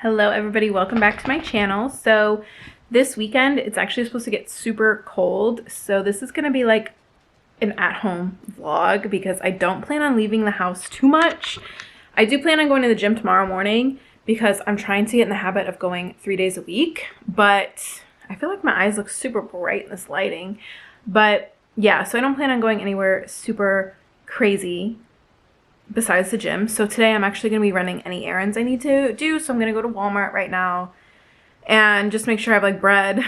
Hello everybody, welcome back to my channel. So this weekend it's actually supposed to get super cold, so this is gonna be like an at-home vlog because I don't plan on leaving the house too much. I do plan on going to the gym tomorrow morning because I'm trying to get in the habit of going 3 days a week, but I feel like my eyes look super bright in this lighting. But yeah, so I don't plan on going anywhere super crazy besides the gym. So today I'm actually going to be running any errands I need to do. So I'm going to go to Walmart right now and just make sure I have like bread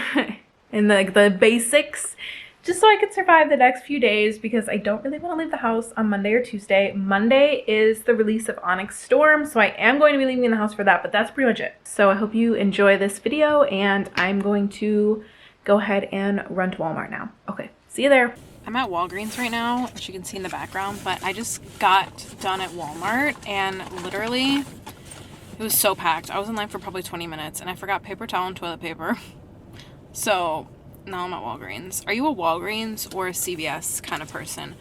and the basics just so I could survive the next few days because I don't really want to leave the house on Monday or Tuesday. Monday is the release of Onyx Storm, so I am going to be leaving the house for that, but that's pretty much it. So I hope you enjoy this video and I'm going to go ahead and run to Walmart now. Okay, see you there. I'm at Walgreens right now, as you can see in the background, but I just got done at Walmart and literally it was so packed. I was in line for probably 20 minutes and I forgot paper towel and toilet paper. So now I'm at Walgreens. Are you a Walgreens or a CVS kind of person?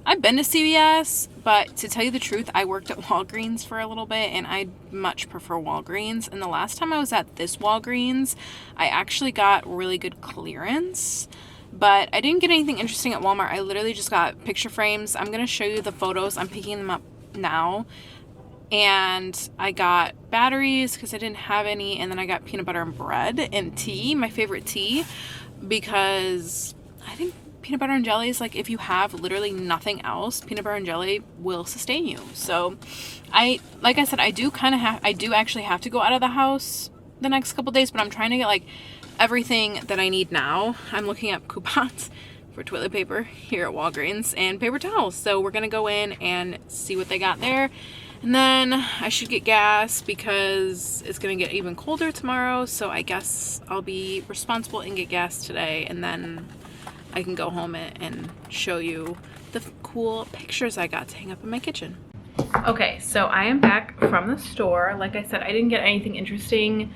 I've been to CVS, but to tell you the truth, I worked at Walgreens for a little bit and I much prefer Walgreens. And the last time I was at this Walgreens, I actually got really good clearance. But I didn't get anything interesting at Walmart. I literally just got picture frames. I'm going to show you the photos. I'm picking them up now. And I got batteries because I didn't have any. And then I got peanut butter and bread and tea, my favorite tea. Because I think peanut butter and jelly is like if you have literally nothing else, peanut butter and jelly will sustain you. So like I said, I do actually have to go out of the house the next couple days. But I'm trying to get like everything that I need now. I'm looking up coupons for toilet paper here at Walgreens and paper towels. So we're gonna go in and see what they got there. And then I should get gas because it's gonna get even colder tomorrow. So I guess I'll be responsible and get gas today. And then I can go home and show you the cool pictures I got to hang up in my kitchen. Okay, so I am back from the store. Like I said, I didn't get anything interesting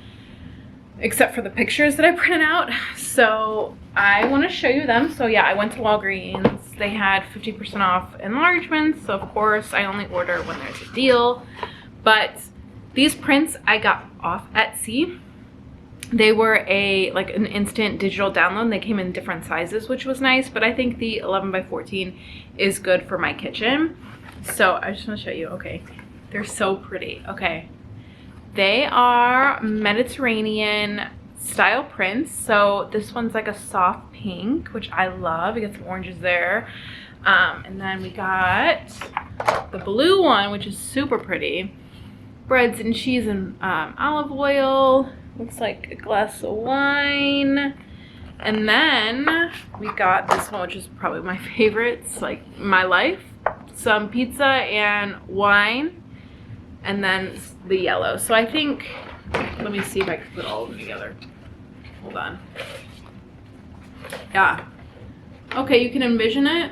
except for the pictures that I printed out. So I want to show you them. So yeah, I went to Walgreens. They had 50% off enlargements. So of course I only order when there's a deal. But these prints I got off Etsy. They were an instant digital download. They came in different sizes, which was nice. But I think the 11 by 14 is good for my kitchen. So I just want to show you. Okay, they're so pretty. Okay. They are Mediterranean style prints. So this one's like a soft pink, which I love. We got some oranges there. And then we got the blue one, which is super pretty. Breads and cheese and olive oil. Looks like a glass of wine. And then we got this one, which is probably my favorite. It's like my life. Some pizza and wine. And then the yellow. So I think, let me see if I can put all of them together. Hold on. Yeah. Okay, you can envision it.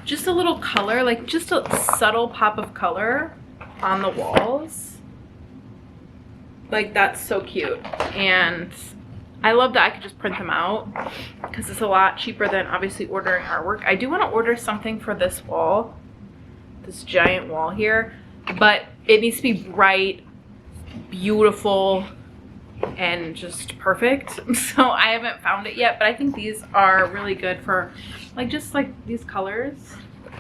Just a little color, like just a subtle pop of color on the walls. Like that's so cute. And I love that I could just print them out because it's a lot cheaper than obviously ordering artwork. I do want to order something for this wall, this giant wall here. But it needs to be bright, beautiful, and just perfect. So I haven't found it yet, but I think these are really good for just like these colors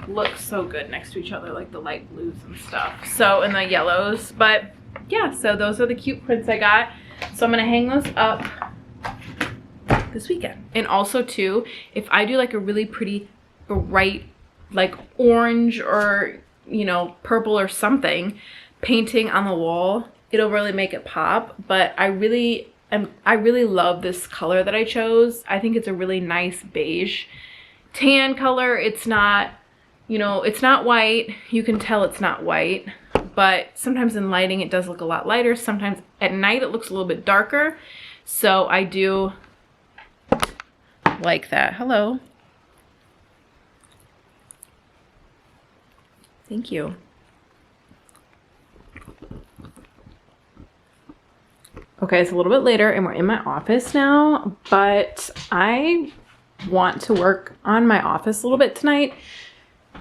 look so good next to each other, like the light blues and stuff. So, and the yellows. But yeah, so those are the cute prints I got. So I'm gonna hang those up this weekend. And also too, if I do like a really pretty bright like orange or purple or something painting on the wall, it'll really make it pop. But I really love this color that I chose. I think it's a really nice beige tan color. It's not, it's not white. You can tell it's not white, but sometimes in lighting it does look a lot lighter. Sometimes at night it looks a little bit darker. So I do like that. Hello. Thank you. Okay, it's a little bit later and we're in my office now, but I want to work on my office a little bit tonight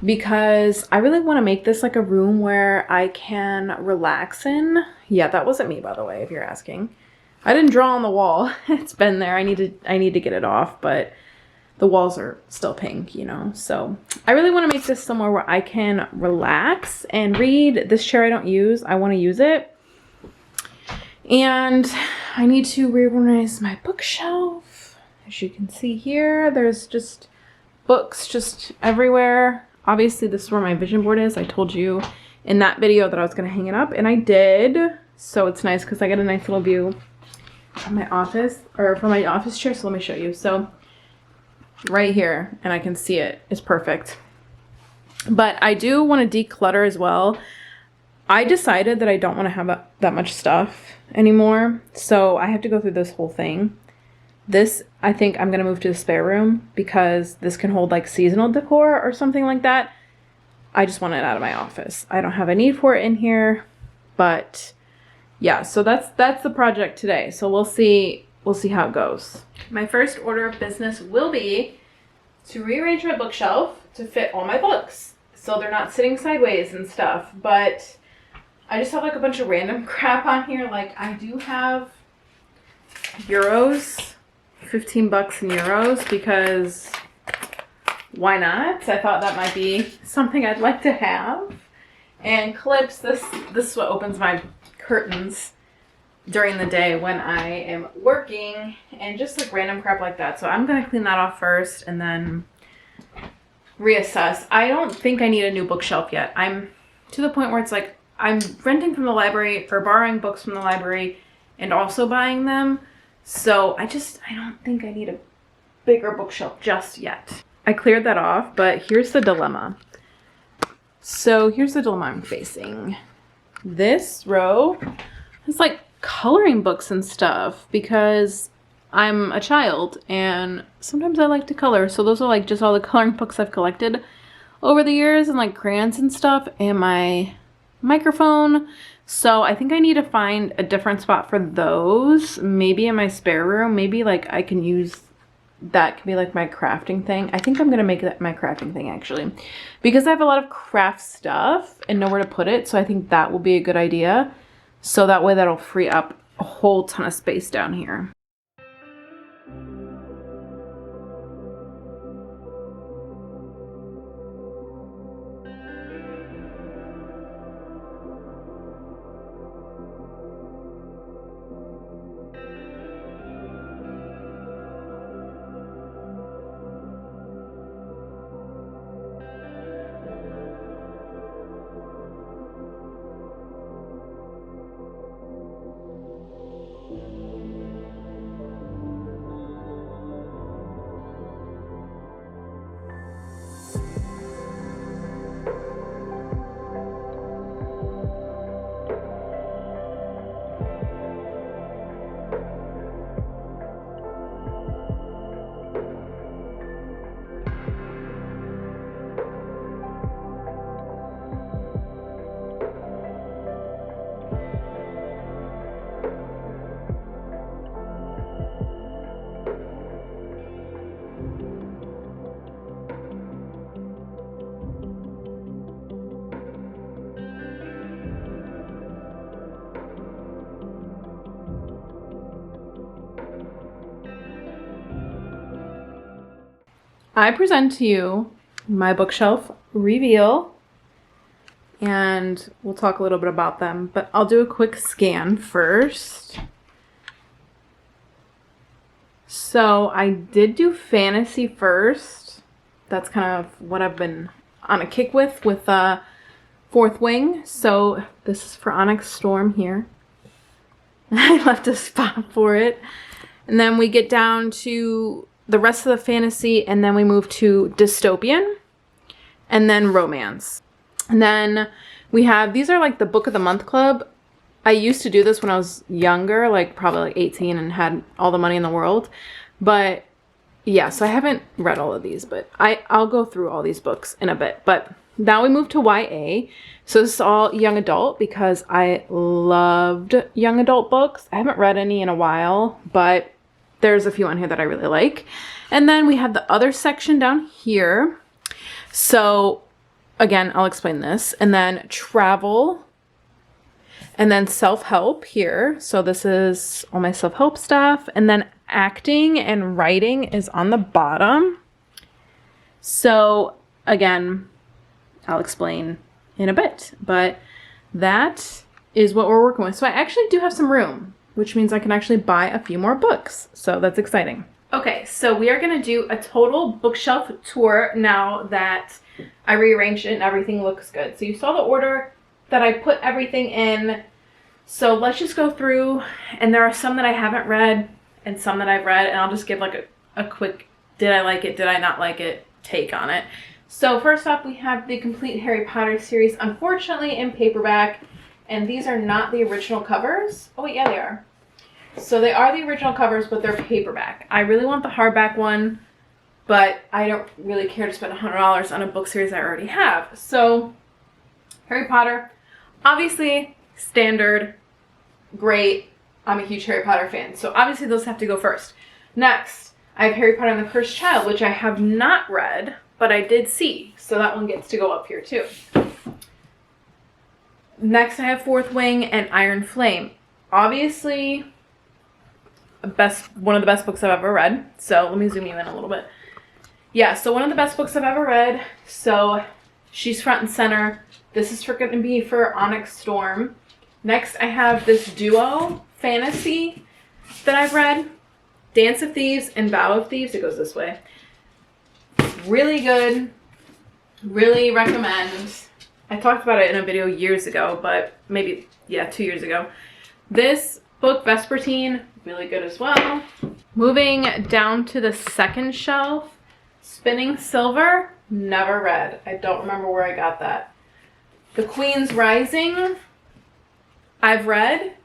because I really want to make this like a room where I can relax in. Yeah, that wasn't me, by the way, if you're asking. I didn't draw on the wall. It's been there. I need to get it off, but the walls are still pink, you know. So I really want to make this somewhere where I can relax and read. This chair I don't use. I want to use it. And I need to reorganize my bookshelf. As you can see here, there's just books just everywhere. Obviously, this is where my vision board is. I told you in that video that I was going to hang it up, and I did. So it's nice because I get a nice little view from my office, or from my office chair. So let me show you. So right here, and I can see it. It's perfect. But I do want to declutter as well. I decided that I don't want to have that much stuff anymore. So I have to go through this whole thing. This, I think I'm going to move to the spare room because this can hold like seasonal decor or something like that. I just want it out of my office. I don't have a need for it in here, but yeah, so that's the project today. So we'll see how it goes. My first order of business will be to rearrange my bookshelf to fit all my books. So they're not sitting sideways and stuff, but I just have like a bunch of random crap on here. Like I do have euros. 15 bucks in euros because why not? I thought that might be something I'd like to have. And clips, this is what opens my curtains during the day when I am working, and just like random crap like that. So I'm gonna clean that off first and then reassess. I don't think I need a new bookshelf yet. I'm to the point where it's like I'm renting from the library or borrowing books from the library and also buying them. So I don't think I need a bigger bookshelf just yet. I cleared that off, but here's the dilemma. So here's the dilemma I'm facing. This row is like coloring books and stuff because I'm a child and sometimes I like to color. So those are like just all the coloring books I've collected over the years, and like crayons and stuff, and my microphone. So I think I need to find a different spot for those. Maybe in my spare room. Maybe like I can use that, can be like my crafting thing. I think I'm going to make that my crafting thing actually, because I have a lot of craft stuff and nowhere to put it. So I think that will be a good idea. So that way that'll free up a whole ton of space down here. I present to you my bookshelf reveal, and we'll talk a little bit about them, but I'll do a quick scan first. So I did do fantasy first. That's kind of what I've been on a kick with Fourth Wing. So this is for Onyx Storm here. I left a spot for it. And then we get down to the rest of the fantasy, and then we move to dystopian, and then romance. And then we have, these are like the book of the month club. I used to do this when I was younger, like probably like 18 and had all the money in the world. But yeah, so I haven't read all of these, but I'll go through all these books in a bit. But now we move to YA. So this is all young adult because I loved young adult books. I haven't read any in a while, but there's a few on here that I really like. And then we have the other section down here. So again, I'll explain this. And then travel. And then self-help here. So this is all my self-help stuff. And then acting and writing is on the bottom. So again, I'll explain in a bit. But that is what we're working with. So I actually do have some room, which means I can actually buy a few more books. So that's exciting. Okay, so we are going to do a total bookshelf tour now that I rearranged it and everything looks good. So you saw the order that I put everything in. So let's just go through, and there are some that I haven't read and some that I've read, and I'll just give like a quick did I like it, did I not like it take on it. So first up, we have the complete Harry Potter series, unfortunately in paperback, and these are not the original covers. Oh wait, yeah, they are. So they are the original covers, but they're paperback. I really want the hardback one, but I don't really care to spend $100 on a book series I already have. So Harry Potter, obviously standard, great. I'm a huge Harry Potter fan, so obviously those have to go first. Next, I have Harry Potter and the Cursed Child, which I have not read, but I did see, so that one gets to go up here too. Next, I have Fourth Wing and Iron Flame. Obviously, one of the best books I've ever read. So let me zoom you in a little bit. Yeah, so one of the best books I've ever read. So she's front and center. This is going to be for Onyx Storm. Next, I have this duo fantasy that I've read. Dance of Thieves and Vow of Thieves. It goes this way. Really good. Really recommend. I talked about it in a video years ago, but maybe, yeah, 2 years ago. This book, Vespertine, really good as well. Moving down to the second shelf, Spinning Silver, never read. I don't remember where I got that. The Queen's Rising, I've read.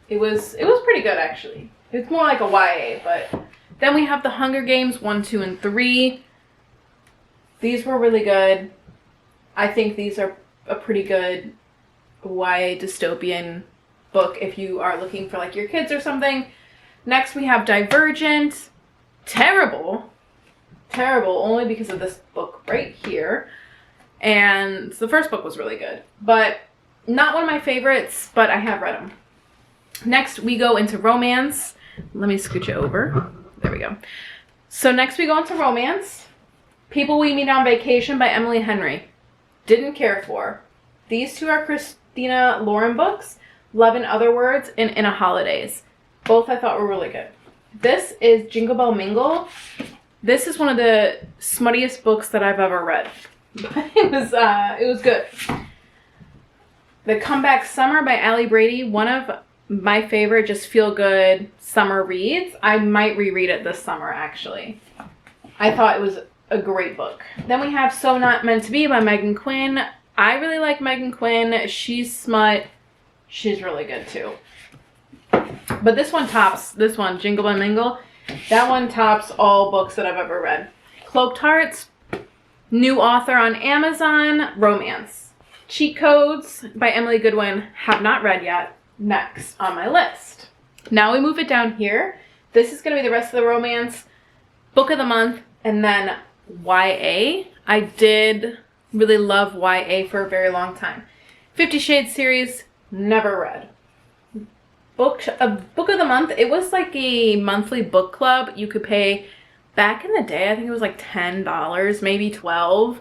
It was pretty good, actually. It's more like a YA, but then we have The Hunger Games 1, 2, and 3. These were really good. I think these are a pretty good YA dystopian book if you are looking for like your kids or something. Next we have Divergent. Terrible only because of this book right here. And the first book was really good, but not one of my favorites, but I have read them. Next we go into romance. Let me scooch it over. There we go. So next we go into romance. People We Meet on Vacation by Emily Henry. Didn't care for. These two are Christina Lauren books. Love in Other Words and In a Holidays. Both I thought were really good. This is Jingle Bell Mingle. This is one of the smuttiest books that I've ever read. But it was good. The Comeback Summer by Allie Brady. One of my favorite just feel-good summer reads. I might reread it this summer, actually. I thought it was a great book. Then we have So Not Meant to Be by Megan Quinn. I really like Megan Quinn. She's smut. She's really good too. But this one tops, Jingle Bell Mingle, that one tops all books that I've ever read. Cloaked Hearts, new author on Amazon, romance. Cheat Codes by Emily Goodwin, have not read yet. Next on my list. Now we move it down here. This is going to be the rest of the romance, book of the month, and then YA. I did really love YA for a very long time. 50 Shades series, never read. Book of the month, it was like a monthly book club. You could pay, back in the day, I think it was like $10, maybe $12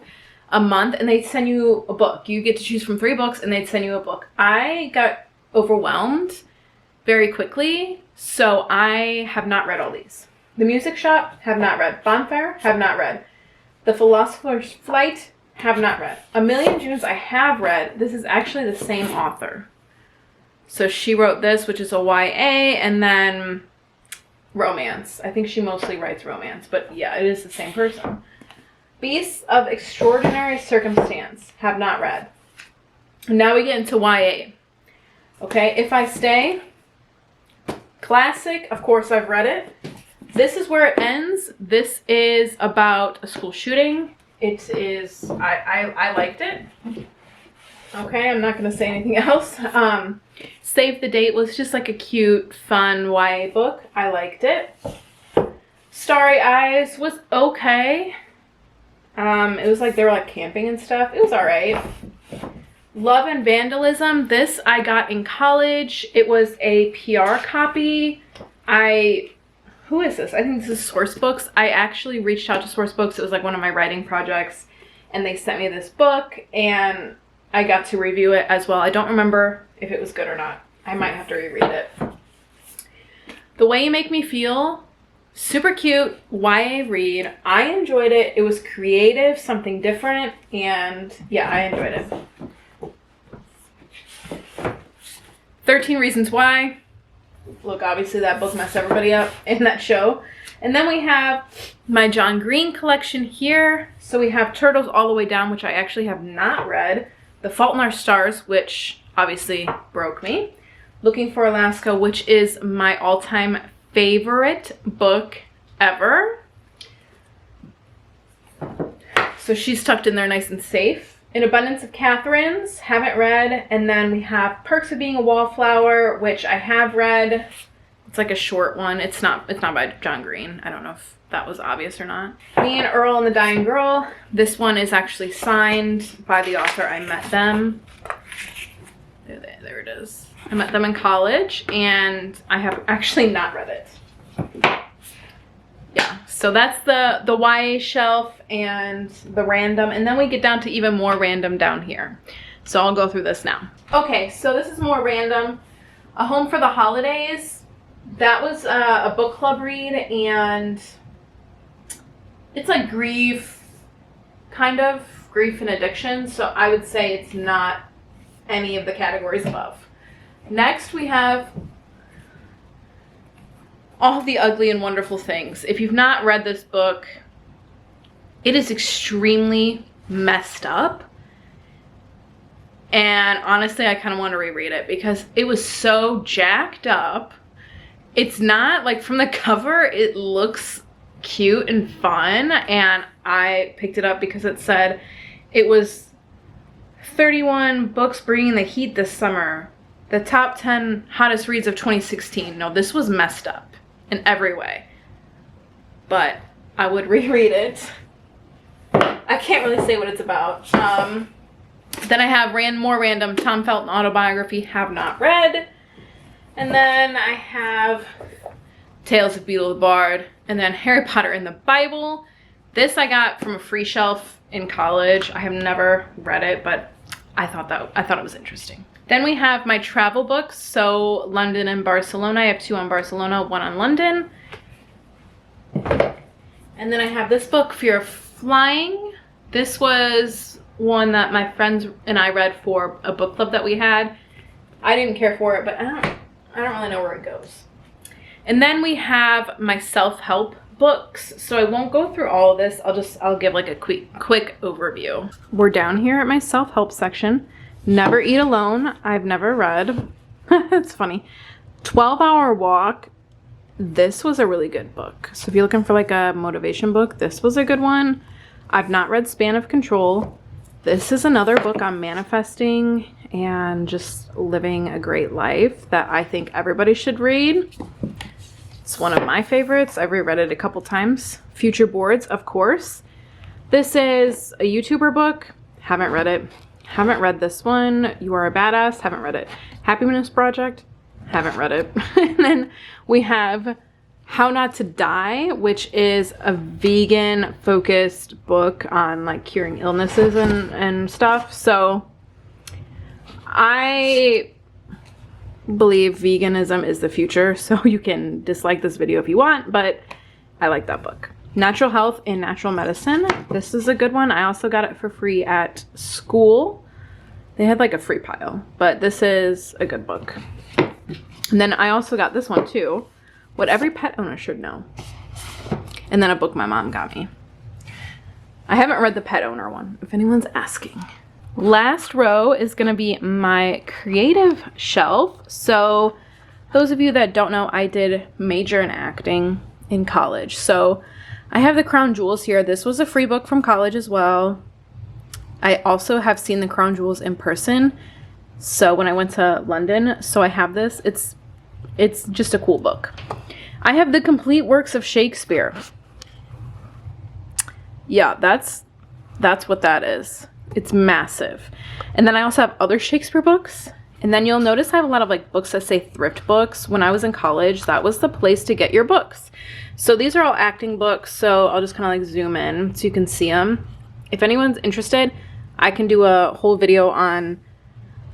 a month, and they'd send you a book. You get to choose from 3 books, and they'd send you a book. I got overwhelmed very quickly, so I have not read all these. The Music Shop, have not read. Bonfire, have not read. The Philosopher's Flight, have not read. A Million Junes, I have read. This is actually the same author. So she wrote this, which is a YA, and then romance. I think she mostly writes romance, but yeah, it is the same person. Beasts of Extraordinary Circumstance, have not read. Now we get into YA. Okay, If I Stay, classic, of course I've read it. This is where it ends. This is about a school shooting. It is, I liked it. Okay, I'm not going to say anything else. Save the Date was just like a cute, fun YA book. I liked it. Starry Eyes was okay. It was like they were like camping and stuff. It was all right. Love and Vandalism. This I got in college. It was a PR copy. Who is this? I think this is Sourcebooks. I actually reached out to Sourcebooks. It was like one of my writing projects, and they sent me this book, and I got to review it as well. I don't remember if it was good or not. I might have to reread it. The Way You Make Me Feel. Super cute YA read. I enjoyed it. It was creative, something different, and yeah, I enjoyed it. 13 Reasons Why. Look, obviously that book messed everybody up in that show. And then we have my John Green collection here. So we have Turtles All the Way Down, which I actually have not read. The Fault in Our Stars, which obviously broke me. Looking for Alaska, which is my all-time favorite book ever. So she's tucked in there nice and safe. An Abundance of Catherine's, haven't read. And then we have Perks of Being a Wallflower, which I have read. It's like a short one. It's not by John Green. I don't know if that was obvious or not. Me and Earl and the Dying Girl. This one is actually signed by the author. I met them. There it is. I met them in college, and I have actually not read it. Yeah, so that's the YA shelf and the random, and then we get down to even more random down here. So I'll go through this now. Okay, so this is more random. A Home for the Holidays. That was a book club read, and it's like grief, kind of grief and addiction. So I would say it's not any of the categories above. Next, we have All the Ugly and Wonderful Things. If you've not read this book, it is extremely messed up. And honestly, I kind of want to reread it because it was so jacked up. It's not, like, from the cover, it looks cute and fun. And I picked it up because it said it was 31 books bringing the heat this summer. The top 10 hottest reads of 2016. No, this was messed up in every way. But I would reread it. I can't really say what it's about. Then I have more random Tom Felton autobiography, have not read. And then I have Tales of Beetle the Bard. And then Harry Potter and the Bible. This I got from a free shelf in college. I have never read it, but I thought it was interesting. Then we have my travel books. So London and Barcelona. I have 2 on Barcelona, 1 on London. And then I have this book, Fear of Flying. This was one that my friends and I read for a book club that we had. I didn't care for it, but I don't really know where it goes. And then we have my self-help books. So I won't go through all of this. I'll give like a quick overview. We're down here at my self-help section. Never Eat Alone. I've never read. It's funny. 12-Hour Walk. This was a really good book. So if you're looking for like a motivation book, this was a good one. I've not read Span of Control. This is another book on manifesting and just living a great life that I think everybody should read. It's one of my favorites. I've reread it a couple times. Future Boards, of course. This is a YouTuber book. Haven't read it. Haven't read this one. You Are a Badass. Haven't read it. Happiness Project. Haven't read it. And then we have How Not to Die, which is a vegan focused book on like curing illnesses and stuff. So I believe veganism is the future. So you can dislike this video if you want, but I like that book. Natural Health and Natural Medicine. This is a good one. I also got it for free at school. They had like a free pile, but this is a good book. And then I also got this one too. What Every Pet Owner Should Know. And then a book my mom got me. I haven't read the pet owner one, if anyone's asking. Last row is going to be my creative shelf. So those of you that don't know, I did major in acting in college. So I have the Crown Jewels here. This was a free book from college as well. I also have seen the Crown Jewels in person. So when I went to London, so I have this. It's just a cool book. I have the complete works of Shakespeare. Yeah, that's That's what that is. It's massive. And then I also have other Shakespeare books. And then you'll notice I have a lot of like books that say thrift books. When I was in college, that was the place to get your books. So these are all acting books. So I'll just kind of like zoom in so you can see them. If anyone's interested, I can do a whole video on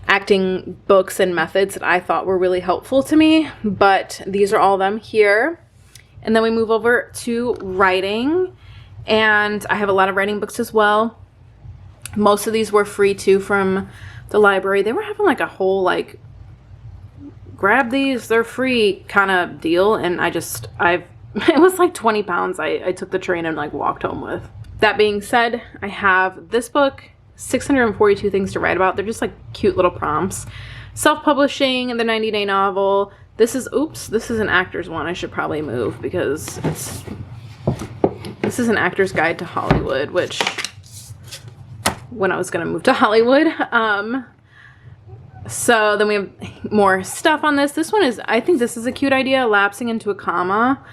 acting books and methods that I thought were really helpful to me. But these are all of them here. And then we move over to writing. And I have a lot of writing books as well. Most of these were free too from the library. They were having like a whole like grab these, they're free kind of deal. And it was like 20 pounds I took the train and like walked home with. That being said, I have this book, 642 Things to Write About. They're just like cute little prompts. Self-publishing and the 90-day novel. This is an actor's one. I should probably move because this is an actor's guide to Hollywood, which when I was going to move to Hollywood. So then we have more stuff on this. This one is, I think this is a cute idea, lapsing into a comma.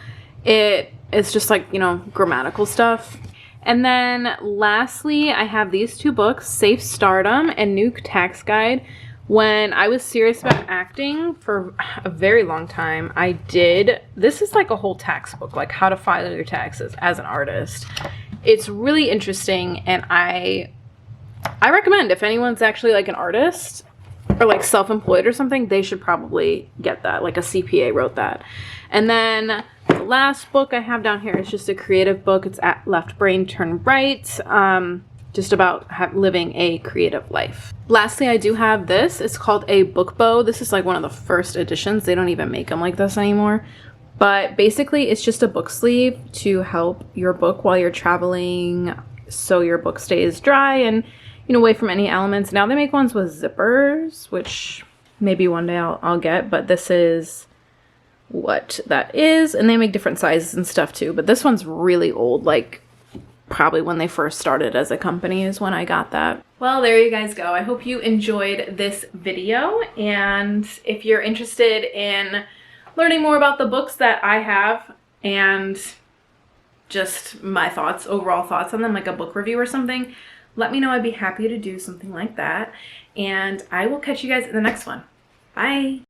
It's just like, you know, grammatical stuff. And then lastly, I have these two books, Safe Stardom and New Tax Guide. When I was serious about acting for a very long time, this is like a whole tax book, like how to file your taxes as an artist. It's really interesting, and I recommend if anyone's actually like an artist or like self-employed or something, they should probably get that. Like a CPA wrote that. And then the last book I have down here is just a creative book. It's at Left Brain Turn Right. Just about living a creative life. Lastly, I do have this. It's called a book bow. This is like one of the first editions. They don't even make them like this anymore. But basically, it's just a book sleeve to help your book while you're traveling, so your book stays dry and, you know, away from any elements. Now they make ones with zippers, which maybe one day I'll get, but this is what that is. And they make different sizes and stuff too. But this one's really old, like probably when they first started as a company is when I got that. Well, there you guys go. I hope you enjoyed this video. And if you're interested in learning more about the books that I have and just my thoughts, overall thoughts on them, like a book review or something, let me know. I'd be happy to do something like that. And I will catch you guys in the next one. Bye.